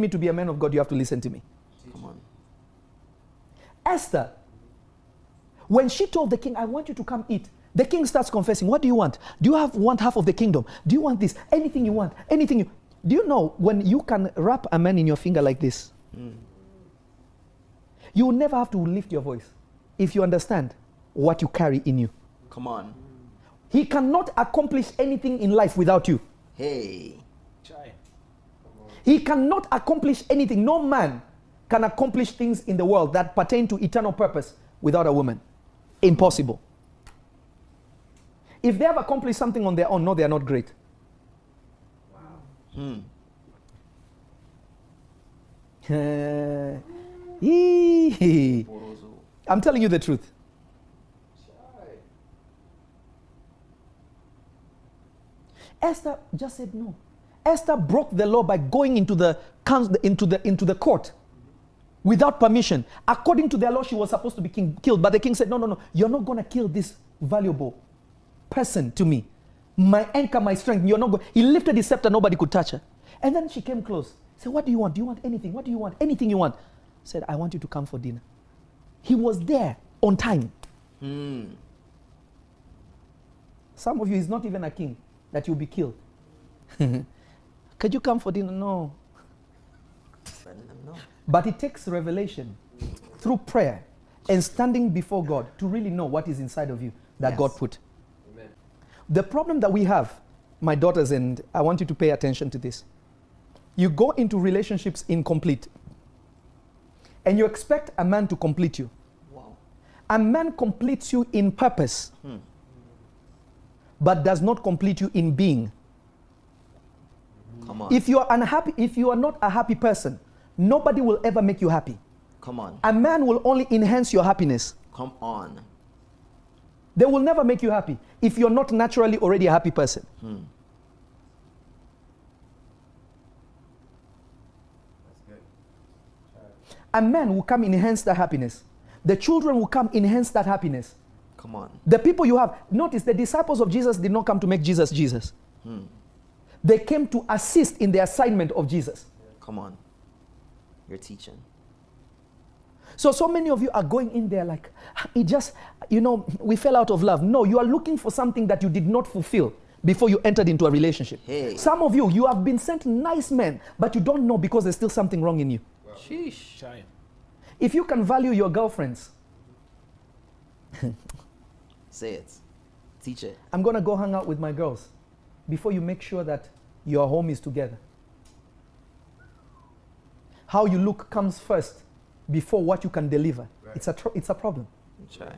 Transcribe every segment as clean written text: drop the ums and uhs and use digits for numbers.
Me to be a man of God, you have to listen to me. Come on. Esther, when she told the king, I want you to come eat, the king starts confessing. What do you want? Do you want half of the kingdom? Do you want this? Anything you want? Anything you... Do you know when you can wrap a man in your finger like this, you will never have to lift your voice if you understand what you carry in you. Come on. He cannot accomplish anything in life without you. Hey. He cannot accomplish anything. No man can accomplish things in the world that pertain to eternal purpose without a woman. Impossible. If they have accomplished something on their own, no, they are not great. Wow. I'm telling you the truth. Esther just said no. Esther broke the law by going into the court without permission. According to their law, she was supposed to be killed. But the king said, no, you're not going to kill this valuable person to me. My anchor, my strength. You're not going. He lifted his scepter, nobody could touch her. And then she came close. Said, what do you want? Do you want anything? What do you want? Anything you want. Said, I want you to come for dinner. He was there on time. Some of you is not even a king that you'll be killed. Could you come for dinner? No. But it takes revelation through prayer and standing before God to really know what is inside of you that God put. Amen. The problem that we have, my daughters, and I want you to pay attention to this. You go into relationships incomplete and you expect a man to complete you. Wow. A man completes you in purpose, but does not complete you in being. Come on. If you are unhappy, if you are not a happy person, nobody will ever make you happy. Come on. A man will only enhance your happiness. Come on. They will never make you happy if you're not naturally already a happy person. That's good. A man will come enhance that happiness. The children will come enhance that happiness. Come on. The people you have. Notice the disciples of Jesus did not come to make Jesus Jesus. They came to assist in the assignment of Jesus. Come on. You're teaching. So many of you are going in there like, it just, we fell out of love. No, you are looking for something that you did not fulfill before you entered into a relationship. Hey. Some of you have been sent nice men, but you don't know because there's still something wrong in you. Wow. Sheesh. If you can value your girlfriends. Say it. Teach it. I'm going to go hang out with my girls before you make sure that your home is together. How you look comes first before what you can deliver. Right. It's a problem. Try.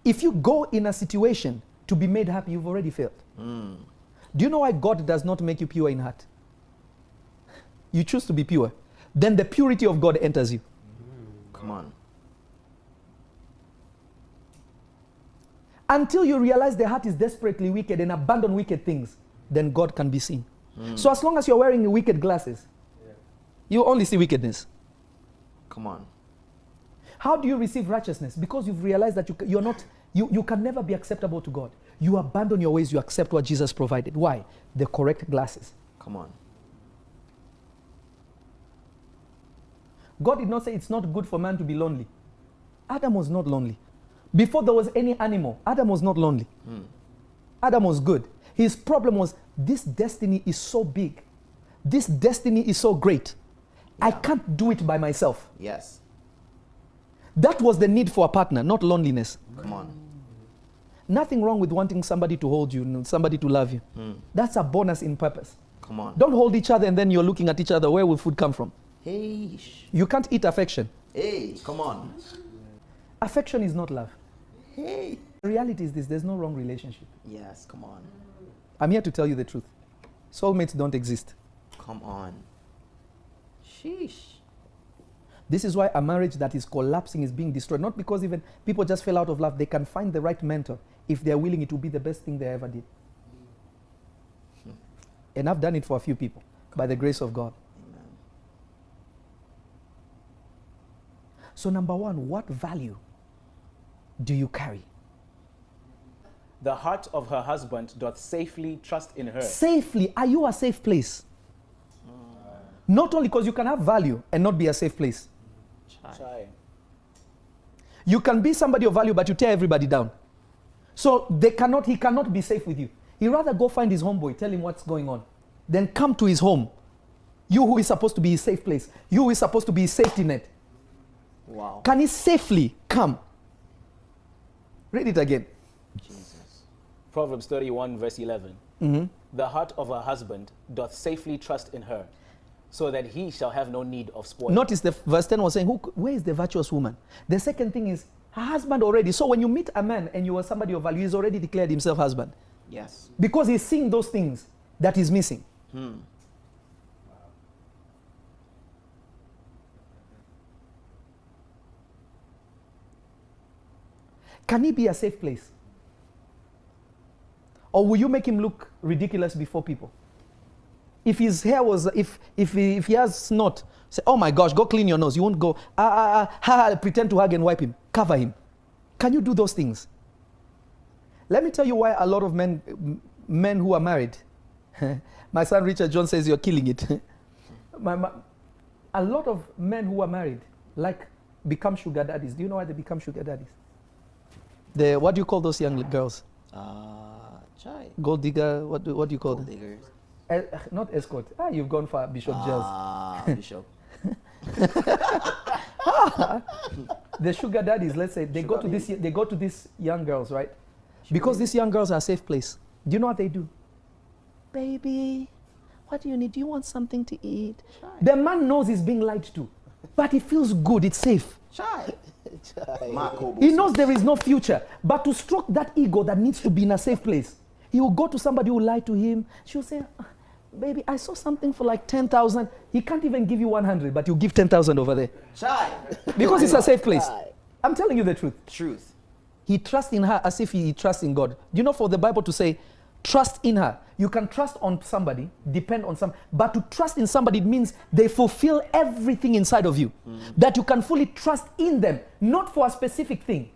If you go in a situation to be made happy, you've already failed. Do you know why God does not make you pure in heart? You choose to be pure. Then the purity of God enters you. Come on. Until you realize the heart is desperately wicked and abandon wicked things, then God can be seen. So as long as you're wearing wicked glasses, you only see wickedness. Come on. How do you receive righteousness? Because you've realized that you can never be acceptable to God. You abandon your ways, you accept what Jesus provided. Why? The correct glasses. Come on. God did not say it's not good for man to be lonely. Adam was not lonely. Before there was any animal, Adam was not lonely. Adam was good. His problem was, this destiny is so big. This destiny is so great. I can't do it by myself. Yes. That was the need for a partner, not loneliness. Come on. Nothing wrong with wanting somebody to hold you, somebody to love you. That's a bonus in purpose. Come on. Don't hold each other and then you're looking at each other. Where will food come from? Hey. You can't eat affection. Hey, come on. Affection is not love. Hey. The reality is this, there's no wrong relationship. Yes, come on. I'm here to tell you the truth. Soulmates don't exist. Come on. Sheesh. This is why a marriage that is collapsing is being destroyed. Not because even people just fell out of love. They can find the right mentor. If they're willing, it will be the best thing they ever did. And I've done it for a few people, by the grace of God. Amen. So number one, what value do you carry? The heart of her husband doth safely trust in her. Safely. Are you a safe place? Not only because you can have value and not be a safe place. Chai. You can be somebody of value, but you tear everybody down. So he cannot be safe with you. He'd rather go find his homeboy, tell him what's going on, then come to his home. You who is supposed to be his safe place. You who is supposed to be his safety net. Wow. Can he safely come? Read it again. Jesus. Proverbs 31 verse 11. Mm-hmm. The heart of her husband doth safely trust in her, so that he shall have no need of spoil. Notice the verse 10 was saying, where is the virtuous woman? The second thing is, her husband already. So when you meet a man and you are somebody of value, he's already declared himself husband. Yes. Because he's seeing those things that he's missing. Can he be a safe place? Or will you make him look ridiculous before people? If his hair was, if he has snot, say, oh my gosh, go clean your nose. You won't go, pretend to hug and wipe him. Cover him. Can you do those things? Let me tell you why a lot of men who are married, my son Richard John says you're killing it. A lot of men who are married become sugar daddies. Do you know why they become sugar daddies? What do you call those young girls? Chai. Gold digger, what do you call Gold them? diggers. Not escort. You've gone for Bishop Gels. Bishop. The sugar daddies, let's say, they go to these young girls, right? Because these young girls are a safe place. Do you know what they do? Baby, what do you need? Do you want something to eat? Chai. The man knows he's being lied to, but he feels good, it's safe. Chai. He knows there is no future, but to stroke that ego that needs to be in a safe place, he will go to somebody who will lie to him. She'll say, baby, I saw something for like 10,000. He can't even give you 100, but you'll give 10,000 over there. Chai. Because it's a safe place. I'm telling you the truth. Truth. He trusts in her as if he trusts in God. You know, for the Bible to say, trust in her. You can trust on somebody, depend on some, but to trust in somebody means they fulfill everything inside of you. That you can fully trust in them, not for a specific thing,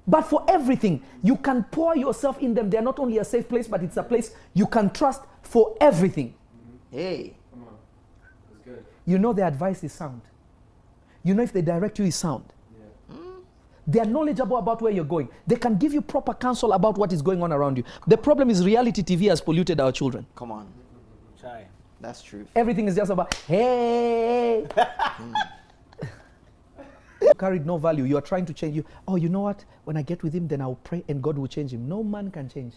but for everything. You can pour yourself in them. They're not only a safe place, but it's a place you can trust for everything. Hey. Come on. That's good. You know their advice is sound. You know if they direct you is sound. They are knowledgeable about where you're going. They can give you proper counsel about what is going on around you. The problem is reality TV has polluted our children. Come on. Chai. That's truth. Everything is just about, hey. You carried no value. You are trying to change you. Oh, you know what? When I get with him, then I'll pray and God will change him. No man can change.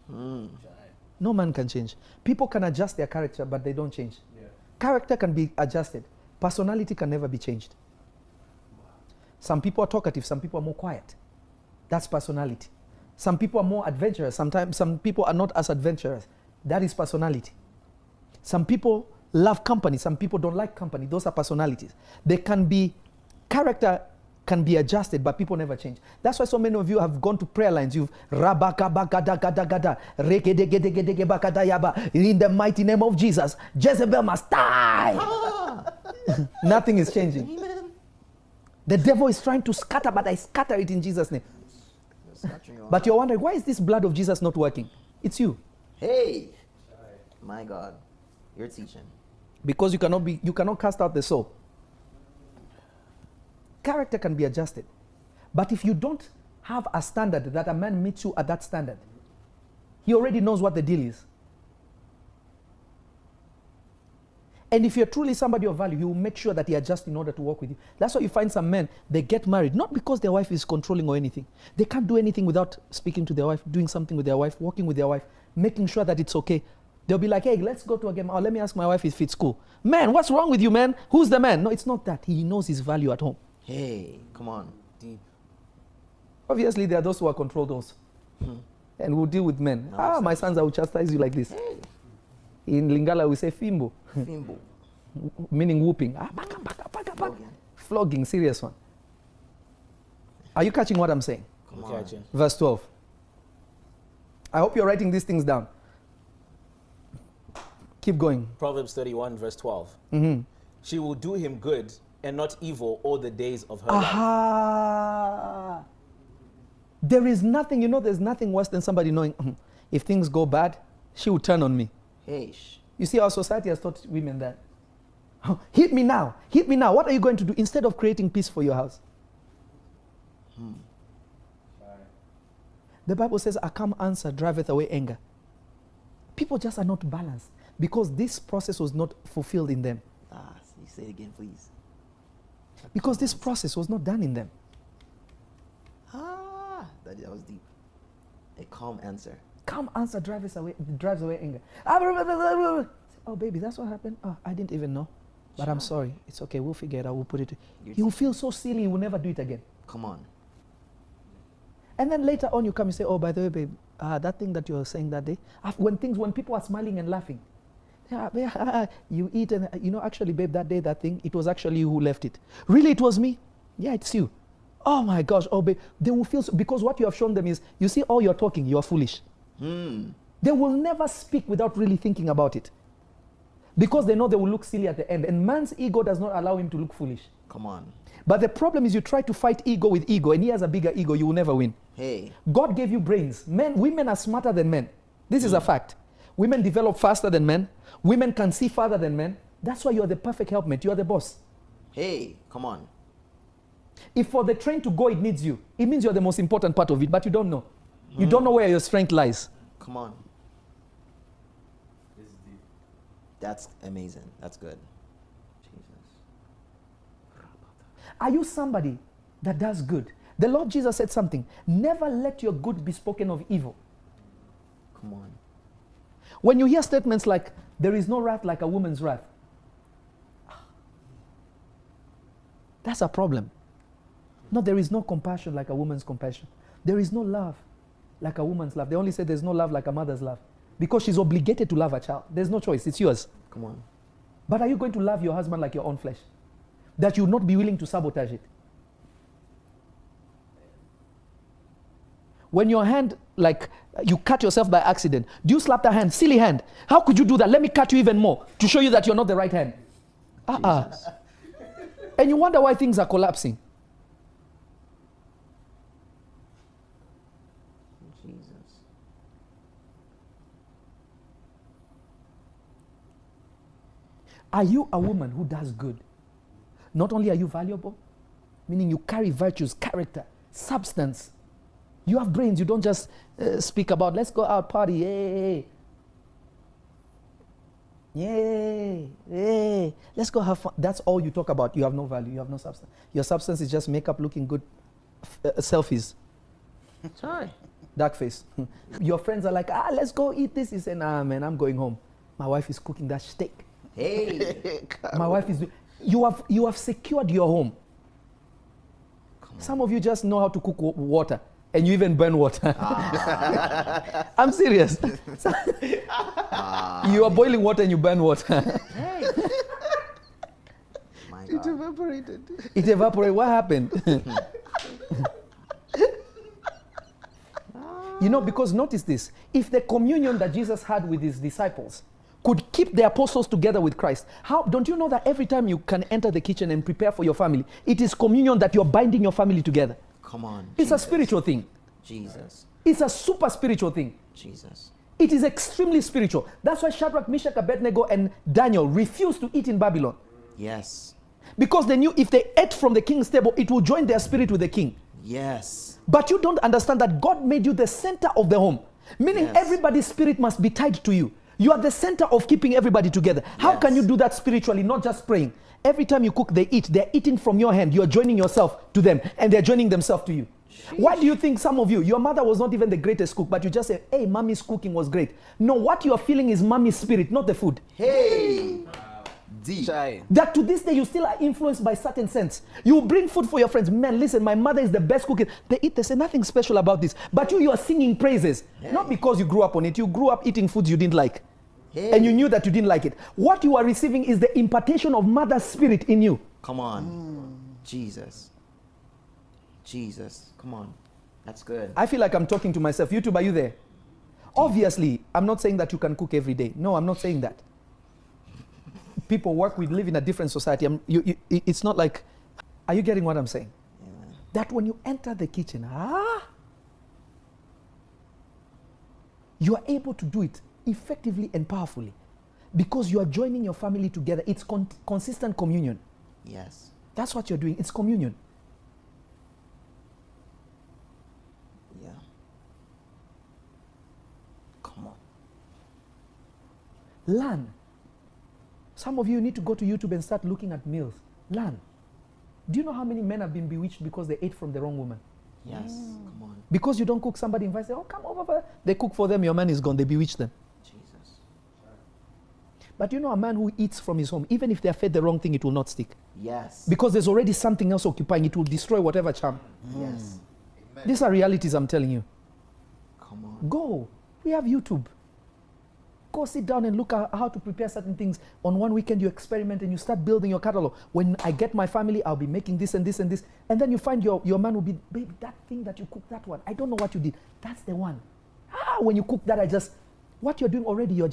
No man can change. People can adjust their character, but they don't change. Yeah. Character can be adjusted. Personality can never be changed. Some people are talkative, some people are more quiet. That's personality. Some people are more adventurous, sometimes some people are not as adventurous. That is personality. Some people love company, some people don't like company. Those are personalities. Character can be adjusted, but people never change. That's why so many of you have gone to prayer lines. You've in the mighty name of Jesus, Jezebel must die. Nothing is changing. Amen. The devil is trying to scatter, but I scatter it in Jesus' name. But you're wondering, why is this blood of Jesus not working? It's you. Hey. My God. You're teaching. Because you cannot cast out the soul. Character can be adjusted. But if you don't have a standard that a man meets you at that standard, he already knows what the deal is. And if you're truly somebody of value, he will make sure that he adjusts in order to work with you. That's why you find some men, they get married, not because their wife is controlling or anything. They can't do anything without speaking to their wife, doing something with their wife, working with their wife, making sure that it's okay. They'll be like, hey, let's go to a game. Oh, let me ask my wife if it's cool. Man, what's wrong with you, man? Who's the man? No, it's not that. He knows his value at home. Hey, come on. Deep. Obviously, there are those who are control those. And we'll deal with men. My sons, I will chastise you like this. Hey. In Lingala, we say fimbo. Fimbo. Meaning whooping. Baka. Flogging, serious one. Are you catching what I'm saying? Come on. Catching. Verse 12. I hope you're writing these things down. Keep going. Proverbs 31 verse 12. She will do him good and not evil all the days of her life. Aha! There is nothing, there's nothing worse than somebody knowing, if things go bad, she will turn on me. Hey. You see, our society has taught women that. Hit me now. Hit me now. What are you going to do instead of creating peace for your house? The Bible says, a calm answer driveth away anger. People just are not balanced because this process was not fulfilled in them. Say it again, please. Because this process was not done in them. That was deep. A calm answer. Calm answer drives away anger. Oh, baby, that's what happened. Oh, I didn't even know. But I'm sorry. It's okay. We'll figure it out. We'll put it. He will feel so silly. He will never do it again. Come on. And then later on, you come and say, oh, by the way, babe, that thing that you were saying that day, when people are smiling and laughing, you eat and, actually, babe, that day, that thing, it was actually you who left it. Really, it was me? Yeah, it's you. Oh, my gosh. Oh, babe, they will feel, because what you have shown them is, you see, all you're talking, you are foolish. They will never speak without really thinking about it. Because they know they will look silly at the end. And man's ego does not allow him to look foolish. Come on. But the problem is you try to fight ego with ego, and he has a bigger ego, you will never win. Hey. God gave you brains. Women are smarter than men. This is a fact. Women develop faster than men. Women can see farther than men. That's why you are the perfect helpmate. You are the boss. Hey, come on. If for the train to go, it needs you. It means you're the most important part of it, but you don't know. You don't know where your strength lies. Come on. That's amazing. That's good. Jesus. Are you somebody that does good? The Lord Jesus said something. Never let your good be spoken of evil. Come on. When you hear statements like, there is no wrath like a woman's wrath, that's a problem. No, there is no compassion like a woman's compassion. There is no love like a woman's love. They only say there's no love like a mother's love. Because she's obligated to love her child. There's no choice. It's yours. Come on. But are you going to love your husband like your own flesh? That you will not be willing to sabotage it? When your hand, like you cut yourself by accident, do you slap the hand? Silly hand. How could you do that? Let me cut you even more to show you that you're not the right hand. And you wonder why things are collapsing. Are you a woman who does good? Not only are you valuable, meaning you carry virtues, character, substance. You have brains. You don't just speak about, let's go out, party, yay. Yay, yay. Let's go have fun. That's all you talk about. You have no value. You have no substance. Your substance is just makeup looking good selfies. Sorry. Dark face. Your friends are like, let's go eat this. You say, nah, man, I'm going home. My wife is cooking that steak. Hey. My wife is, you have secured your home. Some of you just know how to cook water, and you even burn water. I'm serious. You are boiling water and you burn water. Hey. My God. It evaporated. It evaporated. What happened? Because notice this. If the communion that Jesus had with his disciples could keep the apostles together with Christ, how don't you know that every time you can enter the kitchen and prepare for your family, it is communion that you're binding your family together? Come on. It's a spiritual thing. Jesus. It's a super spiritual thing. Jesus. It is extremely spiritual. That's why Shadrach, Meshach, Abednego, and Daniel refused to eat in Babylon. Yes. Because they knew if they ate from the king's table, it would join their spirit with the king. Yes. But you don't understand that God made you the center of the home. Meaning everybody's spirit must be tied to you. You are the center of keeping everybody together. How can you do that spiritually, not just praying? Every time you cook, they eat. They're eating from your hand. You're joining yourself to them, and they're joining themselves to you. Sheesh. Why do you think some of you, your mother was not even the greatest cook, but you just say, hey, mommy's cooking was great? No, what you are feeling is mommy's spirit, not the food. Hey! Deep. That to this day, you still are influenced by certain sense. You bring food for your friends. Man, listen, my mother is the best cook. They eat, they say nothing special about this. But you are singing praises. Hey. Not because you grew up on it. You grew up eating foods you didn't like. Hey. And you knew that you didn't like it. What you are receiving is the impartation of mother's spirit in you. Come on. Jesus. Jesus. Come on. That's good. I feel like I'm talking to myself. YouTube, are you there? Obviously, I'm not saying that you can cook every day. No, I'm not saying that. people work with live in a different society. It's not like, are you getting what I'm saying? Amen. That when you enter the kitchen, you are able to do it effectively and powerfully because you are joining your family together. It's consistent communion. Yes. That's what you're doing. It's communion. Yeah. Come on. Learn. Some of you need to go to YouTube and start looking at meals. Learn. Do you know how many men have been bewitched because they ate from the wrong woman? Yes. Come on. Because you don't cook, somebody invites them, oh, come over. They cook for them, your man is gone, they bewitch them. Jesus. But you know a man who eats from his home, even if they are fed the wrong thing, it will not stick. Yes. Because there's already something else occupying, it will destroy whatever charm. Yes. These are realities I'm telling you. Come on. Go. We have YouTube. Go sit down and look at how to prepare certain things. On one weekend, you experiment and you start building your catalog. When I get my family, I'll be making this and this and this. And then you find your man will be, baby, that thing that you cooked, that one, I don't know what you did. That's the one. When you cook that, what you're doing already, you're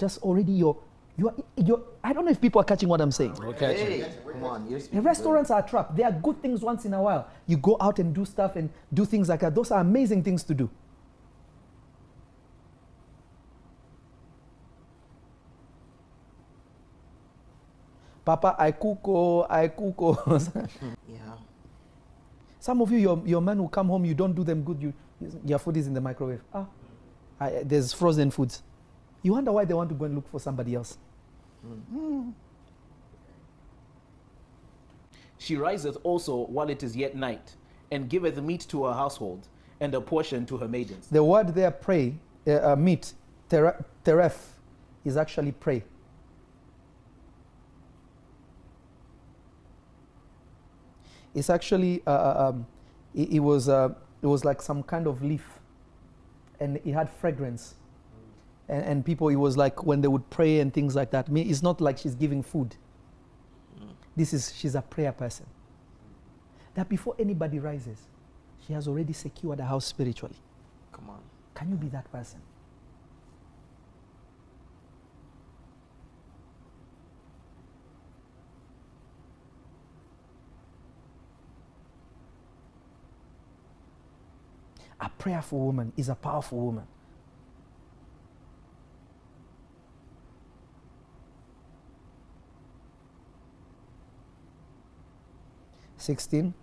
I don't know if people are catching what I'm saying. Okay. Hey, come on. The restaurants are a trap. They are good things once in a while. You go out and do stuff and do things like that. Those are amazing things to do. Papa, I cook. Yeah. Some of you, your man will come home, you don't do them good, your food is in the microwave. There's frozen foods. You wonder why they want to go and look for somebody else. She riseth also while it is yet night, and giveth meat to her household, and a portion to her maidens. The word there, pray, meat, teref, is actually pray. It's actually, it was like some kind of leaf, and it had fragrance. And people, it was like when they would pray and things like that. It's not like she's giving food. She's a prayer person. That before anybody rises, she has already secured a house spiritually. Come on. Can you be that person? A prayerful woman is a powerful woman. (16)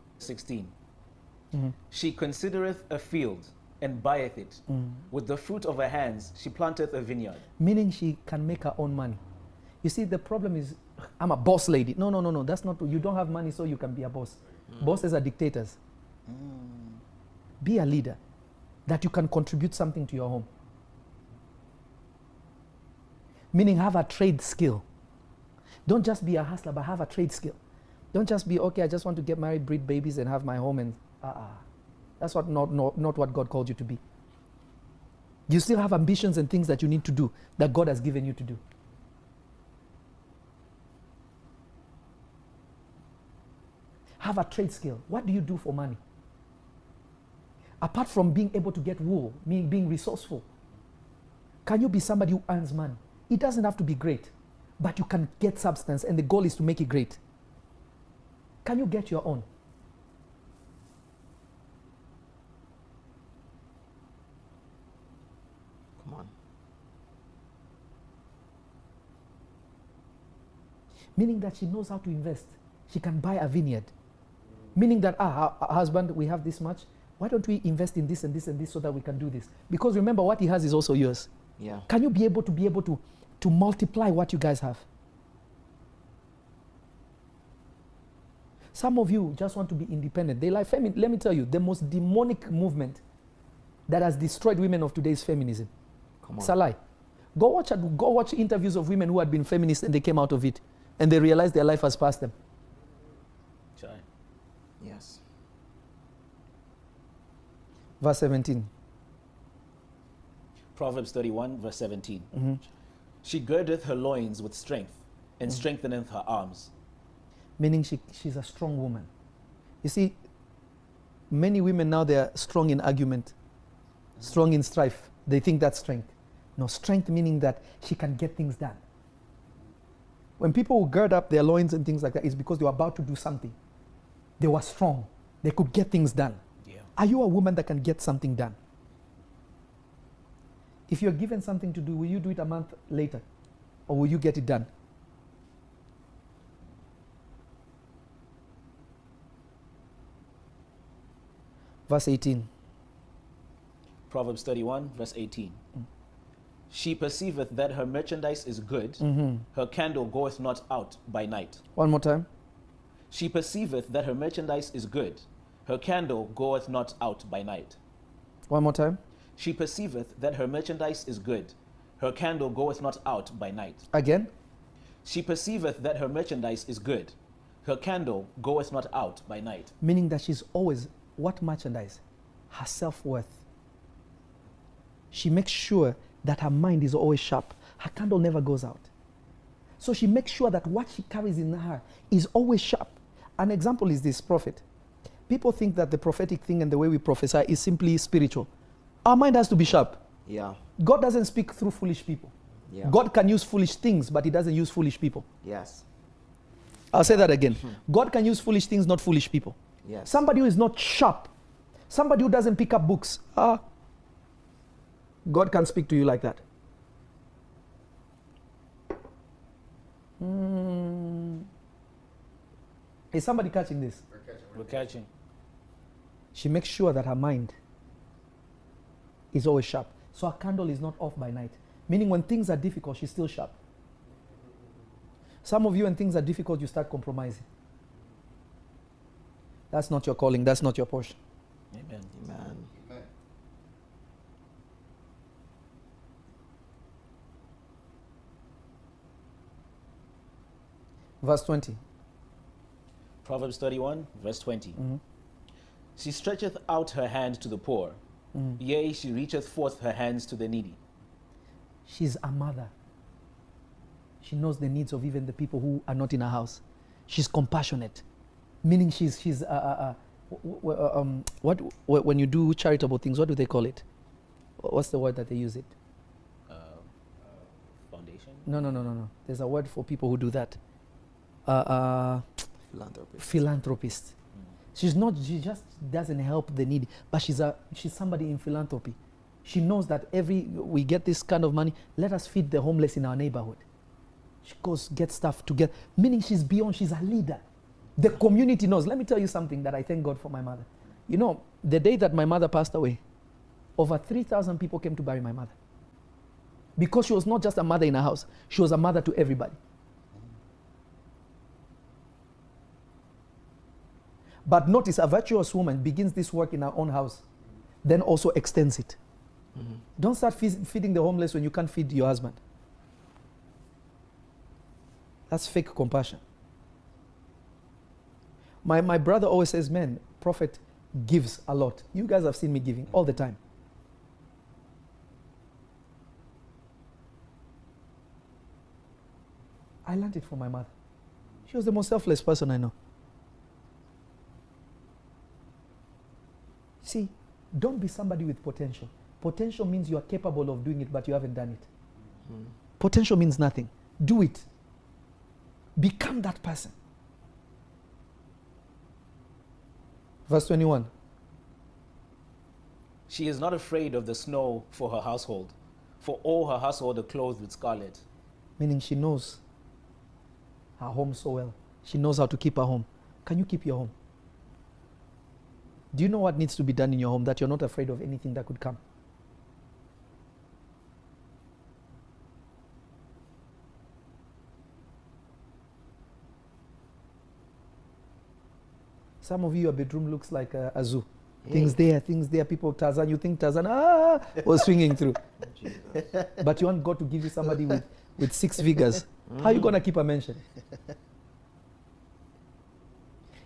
She considereth a field and buyeth it. With the fruit of her hands she planteth a vineyard. Meaning she can make her own money. You see, the problem is, I'm a boss lady. No. That's not true. You don't have money, so you can be a boss. Bosses are dictators. Be a leader, that you can contribute something to your home. Meaning have a trade skill. Don't just be a hustler, but have a trade skill. Don't just be, okay, I just want to get married, breed babies, and have my home. And that's not what God called you to be. You still have ambitions and things that you need to do, that God has given you to do. Have a trade skill. What do you do for money? Apart from being able to get wool, meaning being resourceful, can you be somebody who earns money? It doesn't have to be great, but you can get substance, and the goal is to make it great. Can you get your own? Come on. Meaning that she knows how to invest. She can buy a vineyard. Meaning that, her husband, we have this much. Why don't we invest in this and this and this so that we can do this? Because remember, what he has is also yours. Yeah. Can you be able to multiply what you guys have? Some of you just want to be independent. They like feminine. Let me tell you, the most demonic movement that has destroyed women of today is feminism. Come on. It's a lie. Go watch interviews of women who had been feminists and they came out of it, and they realized their life has passed them. Yes. Verse 17. Proverbs 31, verse 17. She girdeth her loins with strength, and strengtheneth her arms. Meaning she's a strong woman. You see, many women now, they are strong in argument, strong in strife. They think that's strength. No, strength meaning that she can get things done. When people will gird up their loins and things like that, it's because they were about to do something. They were strong. They could get things done. Yeah. Are you a woman that can get something done? If you're given something to do, will you do it a month later? Or will you get it done? Verse 18. Proverbs 31, verse 18. She perceiveth that her merchandise is good, her candle goeth not out by night. One more time. She perceiveth that her merchandise is good, her candle goeth not out by night. One more time. She perceiveth that her merchandise is good, her candle goeth not out by night. Again. She perceiveth that her merchandise is good, her candle goeth not out by night. Meaning that she's always, what merchandise? Her self-worth. She makes sure that her mind is always sharp. Her candle never goes out. So she makes sure that what she carries in her is always sharp. An example is this prophet. People think that the prophetic thing and the way we prophesy is simply spiritual. Our mind has to be sharp. Yeah. God doesn't speak through foolish people. Yeah. God can use foolish things, but he doesn't use foolish people. Yes. I'll say that again. God can use foolish things, not foolish people. Yes. Somebody who is not sharp, somebody who doesn't pick up books, God can speak to you like that. Is somebody catching this? We're catching. She makes sure that her mind is always sharp. So her candle is not off by night. Meaning when things are difficult, she's still sharp. Some of you, when things are difficult, you start compromising. That's not your calling. That's not your portion. Amen. Amen. Verse 20. Proverbs 31, verse 20. She stretcheth out her hand to the poor, yea, she reacheth forth her hands to the needy. She's a mother. She knows the needs of even the people who are not in her house. She's compassionate, meaning when you do charitable things, what do they call it? What's the word that they use it? Foundation? No. There's a word for people who do that. Philanthropist. Philanthropist. She just doesn't help the needy, but she's somebody in philanthropy. She knows that we get this kind of money, let us feed the homeless in our neighborhood. She goes get stuff to get, meaning she's a leader. The community knows. Let me tell you something that I thank God for my mother. You know, the day that my mother passed away, over 3,000 people came to bury my mother. Because she was not just a mother in her house, she was a mother to everybody. But notice, a virtuous woman begins this work in her own house, then also extends it. Don't start feeding the homeless when you can't feed your husband. That's fake compassion. My brother always says, man, prophet gives a lot. You guys have seen me giving all the time. I learned it from my mother. She was the most selfless person I know. See, don't be somebody with potential. Potential means you are capable of doing it, but you haven't done it. Potential means nothing. Do it. Become that person. Verse 21. She is not afraid of the snow for her household, for all her household are clothed with scarlet. Meaning she knows her home so well. She knows how to keep her home. Can you keep your home? Do you know what needs to be done in your home that you're not afraid of anything that could come? Some of you, your bedroom looks like a zoo. Things there, people, Tarzan, you think Tarzan, was swinging through. But you want God to give you somebody with 6 figures. How are you going to keep a mansion?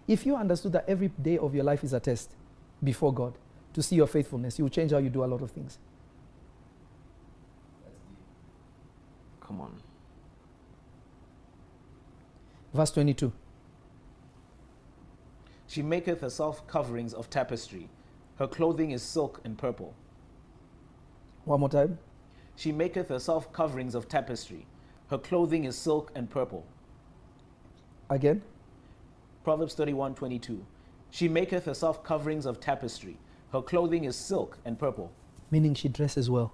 If you understood that every day of your life is a test before God to see your faithfulness, you will change how you do a lot of things. Come on. Verse 22. She maketh herself coverings of tapestry. Her clothing is silk and purple. One more time. She maketh herself coverings of tapestry. Her clothing is silk and purple. Again? Proverbs 31:22. She maketh herself coverings of tapestry. Her clothing is silk and purple. Meaning she dresses well.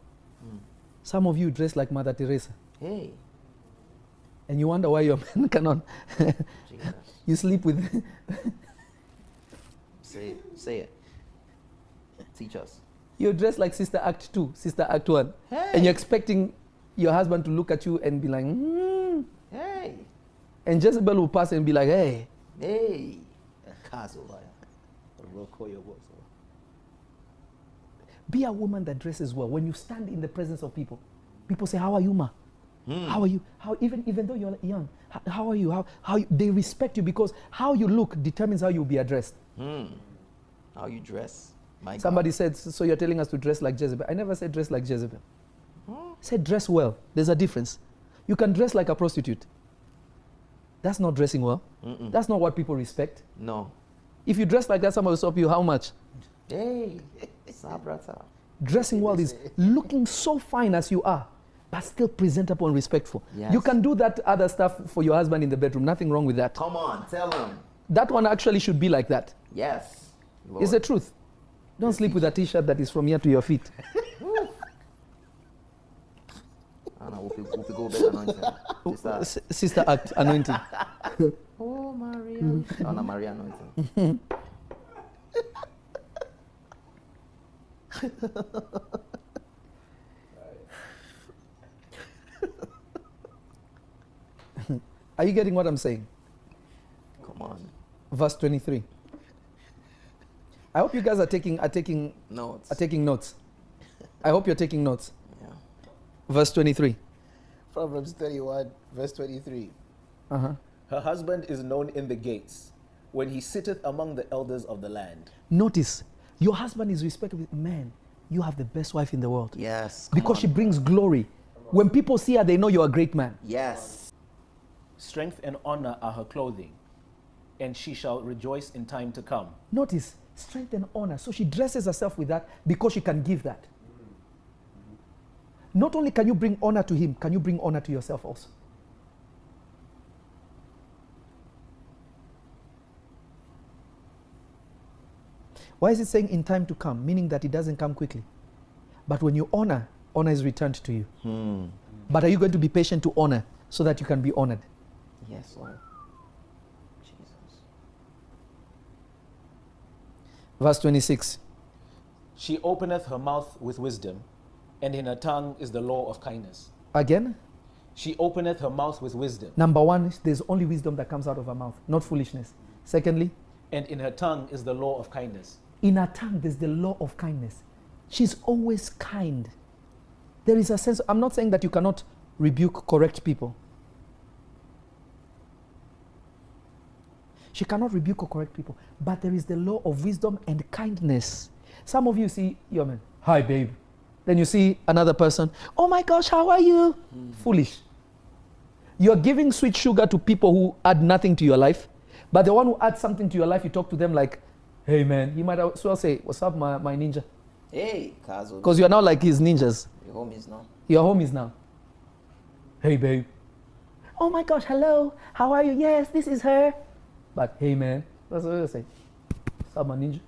Some of you dress like Mother Teresa. Hey. And you wonder why your men cannot. Jesus. You sleep with. Say it. Teach us. You dress like Sister Act 2, Sister Act 1. Hey. And you're expecting your husband to look at you and be like, Hey. And Jezebel will pass and be like, hey. Hey. Be a woman that dresses well. When you stand in the presence of people, people say, how are you, ma? How are you? Even though you're young, how are you? They respect you because how you look determines how you'll be addressed. How you dress. My Somebody God. said, so you're telling us to dress like Jezebel. I never said dress like Jezebel. I said dress well. There's a difference. You can dress like a prostitute. That's not dressing well. That's not what people respect. No. If you dress like that, someone will stop you. How much? Hey. Sabrata. Dressing well is looking so fine as you are, but still presentable and respectful. Yes. You can do that other stuff for your husband in the bedroom. Nothing wrong with that. Come on, tell him. That one actually should be like that. Yes. It's the truth. Don't sleep with a t-shirt that is from here to your feet. We'll go better anointing. Sister Act anointing. Oh, Maria. Oh, no, Maria anointing. Are you getting what I'm saying? Come on. Verse 23. I hope you guys are taking notes. I hope you're taking notes. Yeah. Verse 23. Proverbs 31, verse 23. Uh-huh. Her husband is known in the gates when he sitteth among the elders of the land. Notice, your husband is respected. Man, you have the best wife in the world. Yes. Because she brings glory. When people see her, they know you're a great man. Yes. Strength and honor are her clothing, and she shall rejoice in time to come. Notice, strength and honor. So she dresses herself with that because she can give that. Not only can you bring honor to him, can you bring honor to yourself also? Why is it saying in time to come? Meaning that it doesn't come quickly. But when you honor, honor is returned to you. But are you going to be patient to honor so that you can be honored? Yes, Lord. Jesus. Verse 26. She openeth her mouth with wisdom, and in her tongue is the law of kindness. Again, She openeth her mouth with wisdom, number one, there's only wisdom that comes out of her mouth, not foolishness. Secondly, and in her tongue is the law of kindness. in her tongue, there's the law of kindness. She's always kind. There is a sense, I'm not saying that you cannot rebuke, correct people. She cannot rebuke or correct people, but there is the law of wisdom and kindness. Some of you see your man, hi babe. Then you see another person, oh my gosh, how are you? Foolish. You're giving sweet sugar to people who add nothing to your life, but the one who adds something to your life, you talk to them like, hey man, you might as well say, what's up my ninja? Hey, Kazo. Because you're now like his ninjas. Your homies now. Your homies now. Hey babe. Oh my gosh, hello. How are you? Yes, this is her. But hey man, that's what I say. What's up, my ninja?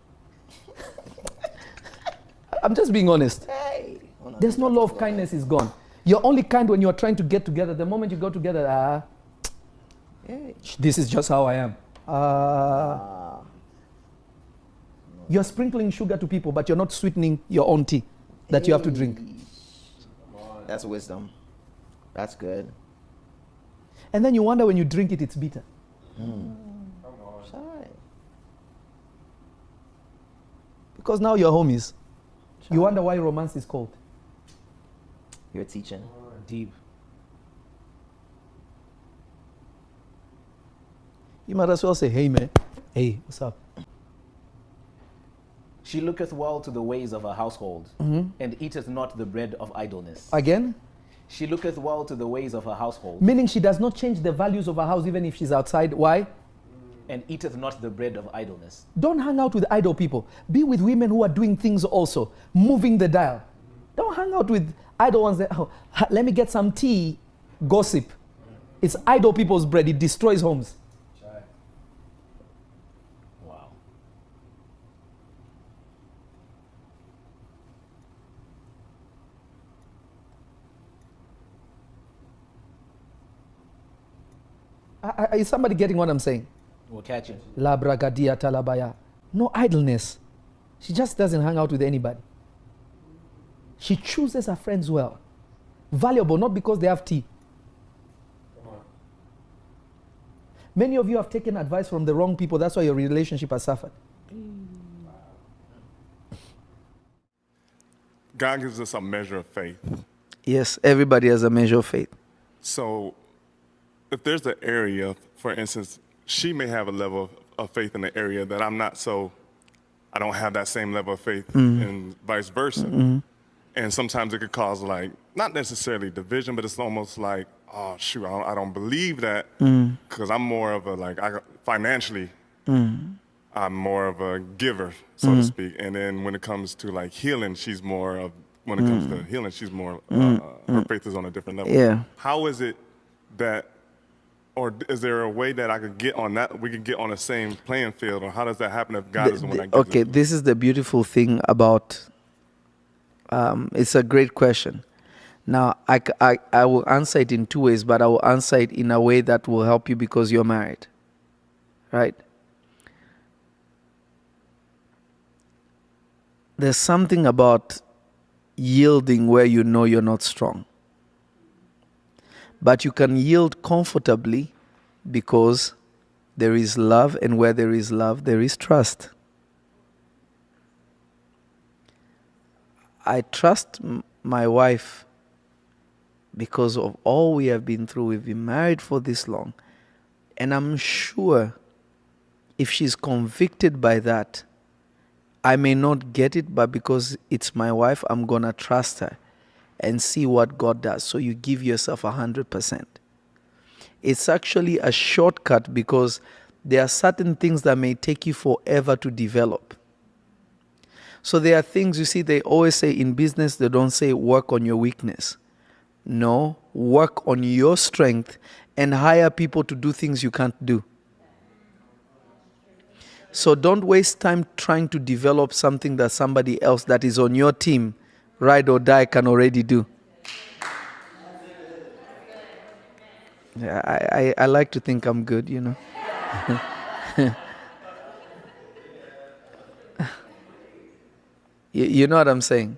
I'm just being honest. Hey. Oh, no, There's no law of kindness is gone. You're only kind when you're trying to get together. The moment you go together, Hey. this is just how I am. You're sprinkling sugar to people, but you're not sweetening your own tea that you have to drink. That's wisdom. That's good. And then you wonder when you drink it, it's bitter. Shy. Because now you're homies. You wonder why romance is cold. You're teaching. Deep. You might as well say, hey man, hey, what's up? She looketh well to the ways of her household, and eateth not the bread of idleness. Again, She looketh well to the ways of her household, meaning she does not change the values of her house even if she's outside. Why? and eateth not the bread of idleness. Don't hang out with idle people. Be with women who are doing things also, moving the dial. Don't hang out with idle ones that, oh, let me get some tea, gossip. It's idle people's bread. It destroys homes. Is somebody getting what I'm saying? We'll catch it. La bragadia talabaya. No idleness. She just doesn't hang out with anybody. She chooses her friends well. Valuable, not because they have tea. Many of you have taken advice from the wrong people. That's why your relationship has suffered. God gives us a measure of faith. Yes, everybody has a measure of faith. So if there's an area, for instance, she may have a level of faith in the area that I'm not, so I don't have that same level of faith, and vice versa. And sometimes it could cause, like, not necessarily division, but it's almost like, oh, shoot, I don't believe that, because I'm more of a, like, financially, I'm more of a giver, so to speak. And then when it comes to, like, healing, she's more of, when it comes to healing, she's more, her faith is on a different level. Yeah. How is it that, or is there a way that I could get on that, we could get on the same playing field, or how does that happen if God is the one that gives Okay, it? this is the beautiful thing about, it's a great question. Now, I will answer it in two ways, but I will answer it in a way that will help you because you're married, right? There's something about yielding where you know you're not strong. But you can yield comfortably because there is love, and where there is love, there is trust. I trust my wife because of all we have been through. We've been married for this long. And I'm sure if she's convicted by that, I may not get it, but because it's my wife, I'm going to trust her and see what God does. So you give yourself 100%. It's actually a shortcut because there are certain things that may take you forever to develop. So there are things, you see, they always say in business, they don't say work on your weakness. No, work on your strength and hire people to do things you can't do. So don't waste time trying to develop something that somebody else that is on your team, ride or die, can already do. Yeah, I like to think I'm good, you know. You know what I'm saying?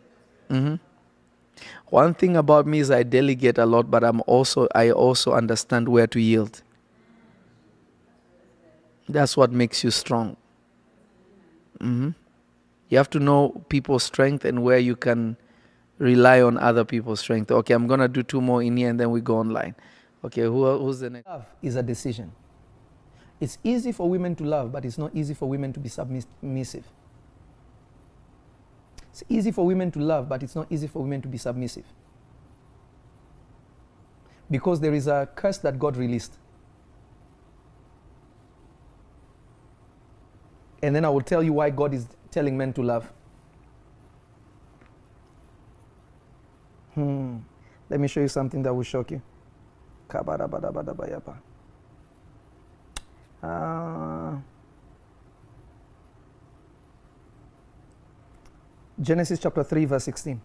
One thing about me is I delegate a lot, but I also understand where to yield. That's what makes you strong. You have to know people's strength and where you can rely on other people's strength. Okay, I'm going to do 2 more in here and then we go online. Okay, who's the next? Love is a decision. It's easy for women to love, but it's not easy for women to be submissive. It's easy for women to love, but it's not easy for women to be submissive. Because there is a curse that God released. And then I will tell you why God is telling men to love. Let me show you something that will shock you. Genesis chapter 3, verse 16.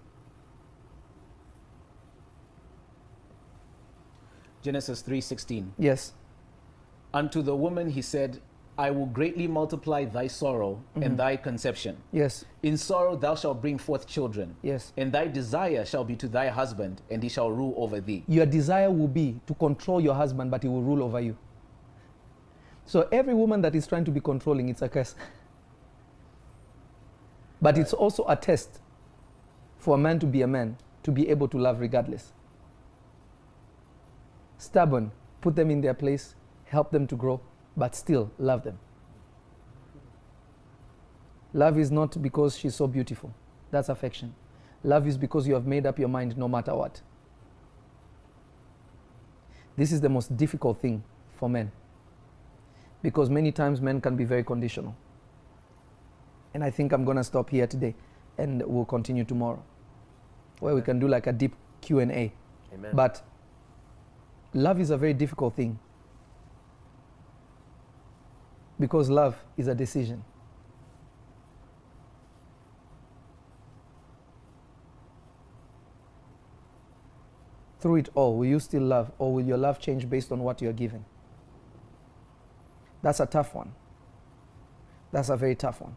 Genesis 3:16. Yes. Unto the woman he said, I will greatly multiply thy sorrow and thy conception. Yes. In sorrow thou shalt bring forth children. Yes. And thy desire shall be to thy husband, and he shall rule over thee. Your desire will be to control your husband, but he will rule over you. So every woman that is trying to be controlling, it's a curse. But it's also a test for a man, to be able to love regardless. Stubborn, put them in their place, help them to grow, but still love them. Love is not because she's so beautiful. That's affection. Love is because you have made up your mind no matter what. This is the most difficult thing for men. Because many times men can be very conditional. And I think I'm going to stop here today and we'll continue tomorrow, where we can do like a deep Q&A. Amen. But love is a very difficult thing. Because love is a decision. Through it all, will you still love, or will your love change based on what you're given? That's a tough one. That's a very tough one.